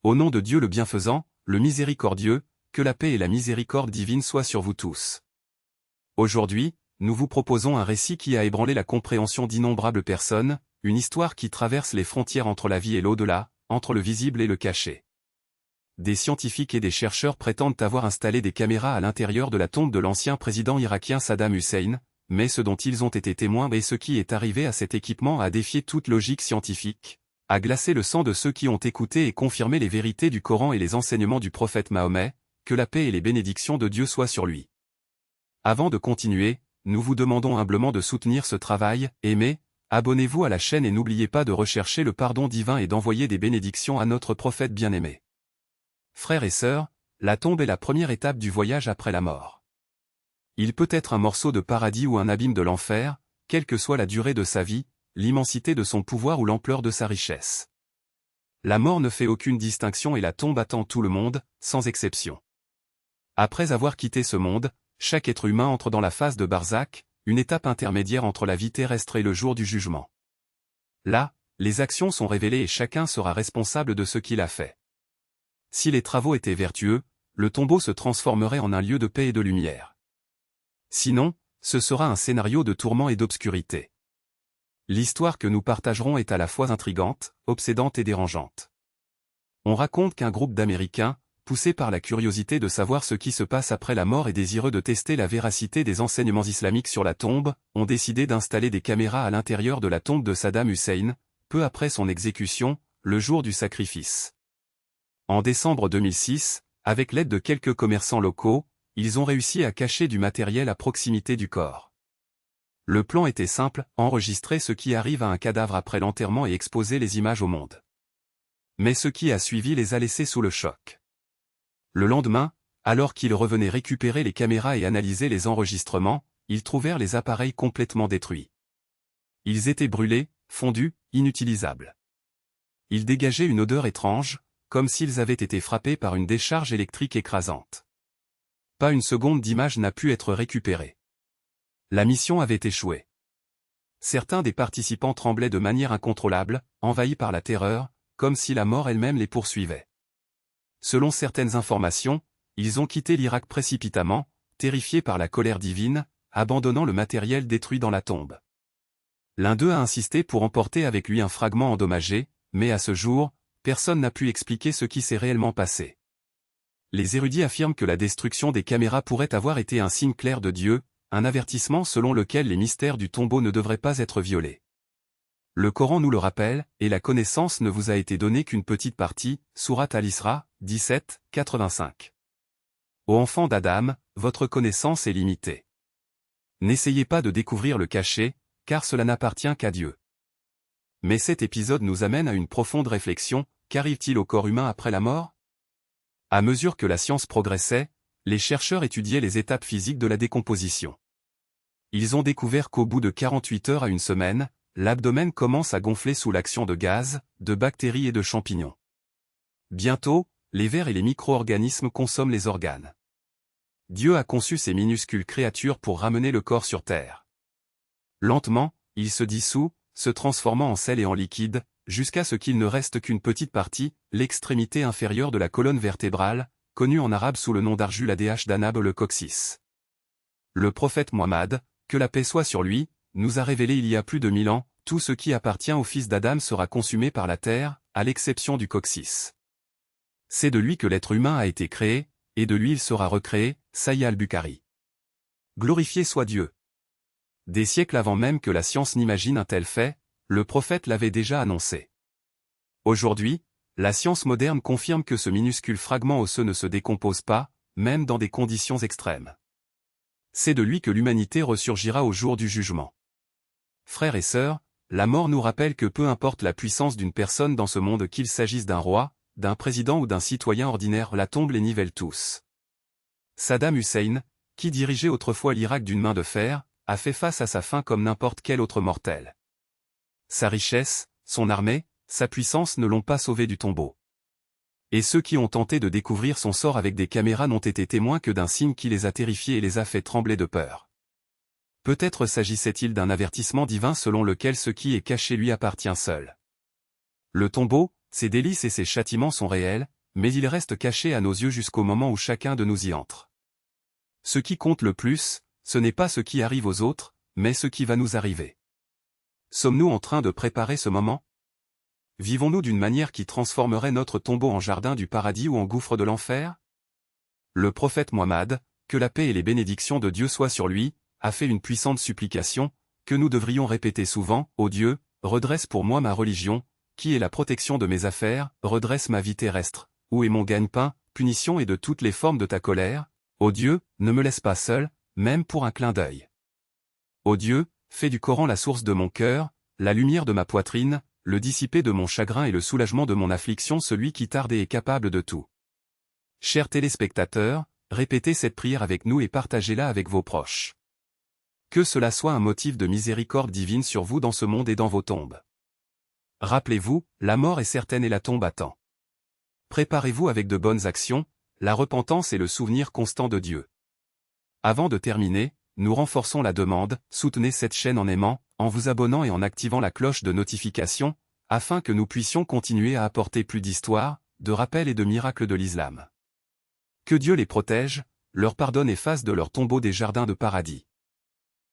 Au nom de Dieu le bienfaisant, le miséricordieux, que la paix et la miséricorde divine soient sur vous tous. Aujourd'hui, nous vous proposons un récit qui a ébranlé la compréhension d'innombrables personnes, une histoire qui traverse les frontières entre la vie et l'au-delà, entre le visible et le caché. Des scientifiques et des chercheurs prétendent avoir installé des caméras à l'intérieur de la tombe de l'ancien président irakien Saddam Hussein, mais ce dont ils ont été témoins et ce qui est arrivé à cet équipement a défié toute logique scientifique, a glacé le sang de ceux qui ont écouté et confirmé les vérités du Coran et les enseignements du prophète Mahomet, que la paix et les bénédictions de Dieu soient sur lui. Avant de continuer, nous vous demandons humblement de soutenir ce travail, aimez, abonnez-vous à la chaîne et n'oubliez pas de rechercher le pardon divin et d'envoyer des bénédictions à notre prophète bien-aimé. Frères et sœurs, la tombe est la première étape du voyage après la mort. Il peut être un morceau de paradis ou un abîme de l'enfer, quelle que soit la durée de sa vie, l'immensité de son pouvoir ou l'ampleur de sa richesse. La mort ne fait aucune distinction et la tombe attend tout le monde, sans exception. Après avoir quitté ce monde, chaque être humain entre dans la phase de Barzakh, une étape intermédiaire entre la vie terrestre et le jour du jugement. Là, les actions sont révélées et chacun sera responsable de ce qu'il a fait. Si les travaux étaient vertueux, le tombeau se transformerait en un lieu de paix et de lumière. Sinon, ce sera un scénario de tourment et d'obscurité. L'histoire que nous partagerons est à la fois intrigante, obsédante et dérangeante. On raconte qu'un groupe d'Américains, poussés par la curiosité de savoir ce qui se passe après la mort et désireux de tester la véracité des enseignements islamiques sur la tombe, ont décidé d'installer des caméras à l'intérieur de la tombe de Saddam Hussein, peu après son exécution, le jour du sacrifice. En décembre 2006, avec l'aide de quelques commerçants locaux, ils ont réussi à cacher du matériel à proximité du corps. Le plan était simple, enregistrer ce qui arrive à un cadavre après l'enterrement et exposer les images au monde. Mais ce qui a suivi les a laissés sous le choc. Le lendemain, alors qu'ils revenaient récupérer les caméras et analyser les enregistrements, ils trouvèrent les appareils complètement détruits. Ils étaient brûlés, fondus, inutilisables. Ils dégageaient une odeur étrange, comme s'ils avaient été frappés par une décharge électrique écrasante. Pas une seconde d'image n'a pu être récupérée. La mission avait échoué. Certains des participants tremblaient de manière incontrôlable, envahis par la terreur, comme si la mort elle-même les poursuivait. Selon certaines informations, ils ont quitté l'Irak précipitamment, terrifiés par la colère divine, abandonnant le matériel détruit dans la tombe. L'un d'eux a insisté pour emporter avec lui un fragment endommagé, mais à ce jour, personne n'a pu expliquer ce qui s'est réellement passé. Les érudits affirment que la destruction des caméras pourrait avoir été un signe clair de Dieu, un avertissement selon lequel les mystères du tombeau ne devraient pas être violés. Le Coran nous le rappelle, et la connaissance ne vous a été donnée qu'une petite partie, Sourate Al-Isra, 17, 85. Ô enfants d'Adam, votre connaissance est limitée. N'essayez pas de découvrir le caché, car cela n'appartient qu'à Dieu. Mais cet épisode nous amène à une profonde réflexion, qu'arrive-t-il au corps humain après la mort? À mesure que la science progressait, les chercheurs étudiaient les étapes physiques de la décomposition. Ils ont découvert qu'au bout de 48 heures à une semaine, l'abdomen commence à gonfler sous l'action de gaz, de bactéries et de champignons. Bientôt, les vers et les micro-organismes consomment les organes. Dieu a conçu ces minuscules créatures pour ramener le corps sur terre. Lentement, il se dissout, se transformant en sel et en liquide, jusqu'à ce qu'il ne reste qu'une petite partie, l'extrémité inférieure de la colonne vertébrale, connue en arabe sous le nom d'Arjul Adh Danab le coccyx. Le prophète Mohammed, que la paix soit sur lui, nous a révélé il y a plus de 1000 ans, tout ce qui appartient au fils d'Adam sera consumé par la terre, à l'exception du coccyx. C'est de lui que l'être humain a été créé, et de lui il sera recréé, Sahih al-Bukhari. Glorifié soit Dieu. Des siècles avant même que la science n'imagine un tel fait, le prophète l'avait déjà annoncé. Aujourd'hui, la science moderne confirme que ce minuscule fragment osseux ne se décompose pas, même dans des conditions extrêmes. C'est de lui que l'humanité ressurgira au jour du jugement. Frères et sœurs, la mort nous rappelle que peu importe la puissance d'une personne dans ce monde, qu'il s'agisse d'un roi, d'un président ou d'un citoyen ordinaire, la tombe les nivelle tous. Saddam Hussein, qui dirigeait autrefois l'Irak d'une main de fer, a fait face à sa fin comme n'importe quel autre mortel. Sa richesse, son armée, sa puissance ne l'ont pas sauvé du tombeau. Et ceux qui ont tenté de découvrir son sort avec des caméras n'ont été témoins que d'un signe qui les a terrifiés et les a fait trembler de peur. Peut-être s'agissait-il d'un avertissement divin selon lequel ce qui est caché lui appartient seul. Le tombeau, ses délices et ses châtiments sont réels, mais ils restent cachés à nos yeux jusqu'au moment où chacun de nous y entre. Ce qui compte le plus, ce n'est pas ce qui arrive aux autres, mais ce qui va nous arriver. Sommes-nous en train de préparer ce moment? Vivons-nous d'une manière qui transformerait notre tombeau en jardin du paradis ou en gouffre de l'enfer? Le prophète Mohammed, que la paix et les bénédictions de Dieu soient sur lui, a fait une puissante supplication, que nous devrions répéter souvent: Ô Dieu, redresse pour moi ma religion, qui est la protection de mes affaires, redresse ma vie terrestre, où est mon gagne-pain, punition et de toutes les formes de ta colère, ô Dieu, ne me laisse pas seul, même pour un clin d'œil. Ô Dieu, fais du Coran la source de mon cœur, la lumière de ma poitrine, le dissipé de mon chagrin et le soulagement de mon affliction, celui qui tarde et est capable de tout. Chers téléspectateurs, répétez cette prière avec nous et partagez-la avec vos proches. Que cela soit un motif de miséricorde divine sur vous dans ce monde et dans vos tombes. Rappelez-vous, la mort est certaine et la tombe attend. Préparez-vous avec de bonnes actions, la repentance et le souvenir constant de Dieu. Avant de terminer, nous renforçons la demande: soutenez cette chaîne en aimant, en vous abonnant et en activant la cloche de notification, afin que nous puissions continuer à apporter plus d'histoires, de rappels et de miracles de l'islam. Que Dieu les protège, leur pardonne et fasse de leur tombeau des jardins de paradis.